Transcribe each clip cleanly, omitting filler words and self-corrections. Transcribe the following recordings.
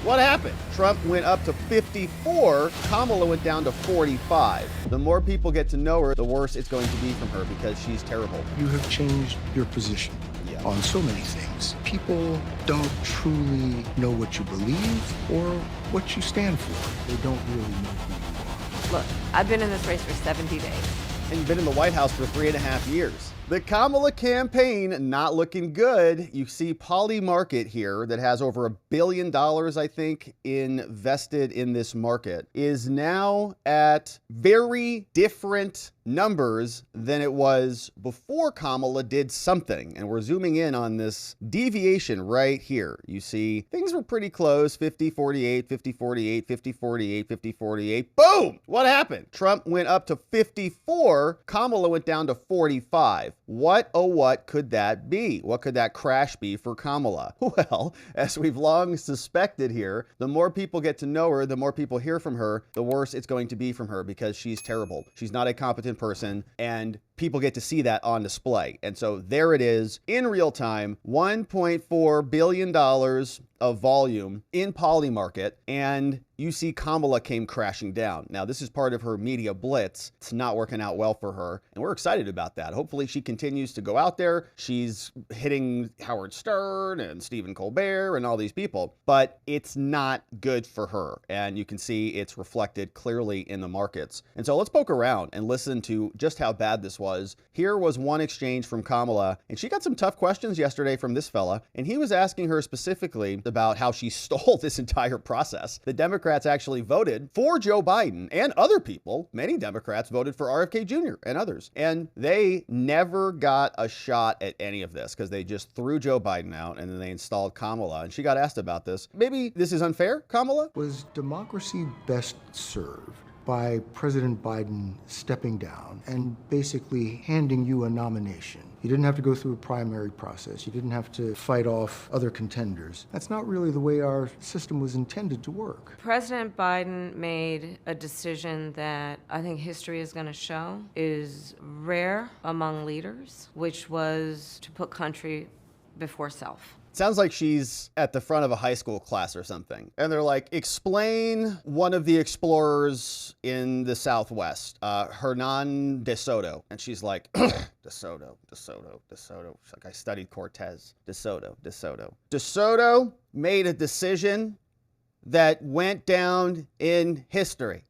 What happened? Trump went up to 54, Kamala went down to 45. The more people get to know her, the worse it's going to be from her because she's terrible. You have changed your position on so many things. People don't truly know what you believe or what you stand for. They don't really know who you are. Look, I've been in this race for 70 days. And you've been in the White House for 3.5 years. The Kamala campaign not looking good. You see Polymarket here that has over $1 billion, I think, invested in this market, is now at very different numbers than it was before Kamala did something. And we're zooming in on this deviation right here. You see things were pretty close, 50-48, 50-48, 50-48, 50-48. Boom! What happened? Trump went up to 54, Kamala went down to 45. What, oh what could that be? What could that crash be for Kamala? Well, as we've long suspected here, the more people get to know her, the more people hear from her, the worse it's going to be from her because she's terrible. She's not a competent person, and people get to see that on display. And so there it is in real time, $1.4 billion of volume in Polymarket, and you see Kamala came crashing down. Now, this is part of her media blitz. It's not working out well for her, and we're excited about that. Hopefully she continues to go out there. She's hitting Howard Stern and Stephen Colbert and all these people, but it's not good for her, and you can see it's reflected clearly in the markets. And so let's poke around and listen to just how bad this was. Here was one exchange from Kamala, and she got some tough questions yesterday from this fella, and he was asking her specifically about how she stole this entire process. The Democrats actually voted for Joe Biden and other people. Many Democrats voted for RFK Jr. and others, and they never got a shot at any of this because they just threw Joe Biden out and then they installed Kamala. And she got asked about this. Maybe this is unfair, Kamala? Was democracy best served by President Biden stepping down and basically handing you a nomination? You didn't have to go through a primary process. You didn't have to fight off other contenders. That's not really the way our system was intended to work. President Biden made a decision that I think history is going to show is rare among leaders, which was to put country before self. Sounds like she's at the front of a high school class or something. And they're like, explain one of the explorers in the Southwest, Hernan de Soto. And she's like, De Soto. She's like, I studied Cortez. De Soto. De Soto made a decision that went down in history.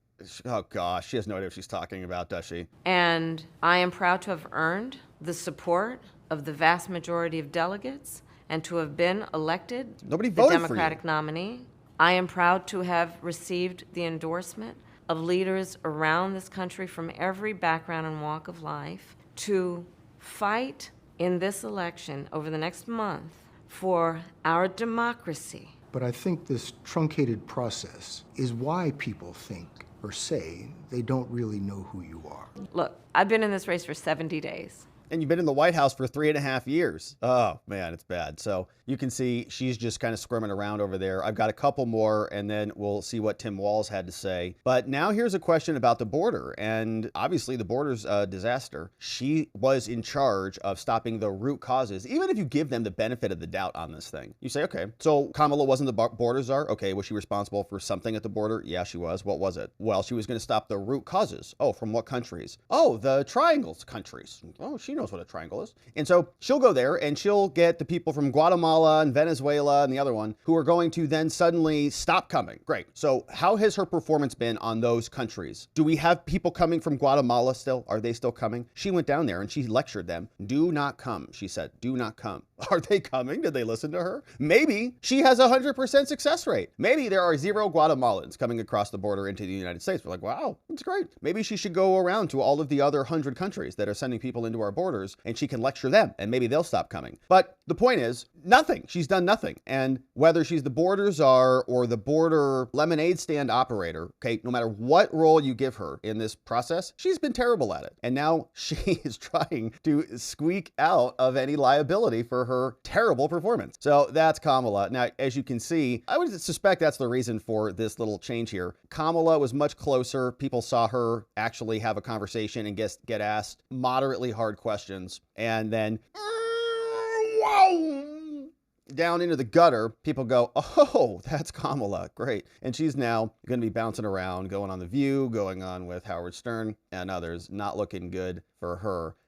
Oh gosh, she has no idea what she's talking about, does she? And I am proud to have earned the support of the vast majority of delegates and to have been elected Nobody the voted Democratic for you. nominee. I am proud to have received the endorsement of leaders around this country from every background and walk of life to fight in this election over the next month for our democracy. But I think this truncated process is why people think or say they don't really know who you are. Look, I've been in this race for 70 days. And you've been in the White House for 3.5 years. Oh, man, it's bad. So you can see she's just kind of squirming around over there. I've got a couple more, and then we'll see what Tim Walz had to say. But now here's a question about the border. And obviously, the border's a disaster. She was in charge of stopping the root causes, even if you give them the benefit of the doubt on this thing. You say, okay, so Kamala wasn't the border czar. Okay, was she responsible for something at the border? Yeah, she was. What was it? Well, she was going to stop the root causes. Oh, from what countries? Oh, the triangles countries. Oh, she knows what a triangle is. And so she'll go there and she'll get the people from Guatemala and Venezuela and the other one who are going to then suddenly stop coming. Great. So how has her performance been on those countries? Do we have people coming from Guatemala still? Are they still coming? She went down there and she lectured them. Do not come, she said. Do not come. Are they coming? Did they listen to her? Maybe she has a 100% success rate. Maybe there are 0 Guatemalans coming across the border into the United States. We're like, wow, that's great. Maybe she should go around to all of the other 100 countries that are sending people into our borders and she can lecture them and maybe they'll stop coming. But the point is, nothing. She's done nothing. And whether she's the border czar or the border lemonade stand operator, okay, no matter what role you give her in this process, she's been terrible at it. And now she is trying to squeak out of any liability for her terrible performance. So that's Kamala. Now, as you can see, I would suspect that's the reason for this little change here. Kamala was much closer. People saw her actually have a conversation and get asked moderately hard questions. And then, wow, down into the gutter, people go, oh, that's Kamala. Great. And she's now going to be bouncing around, going on The View, going on with Howard Stern and others. Not looking good for her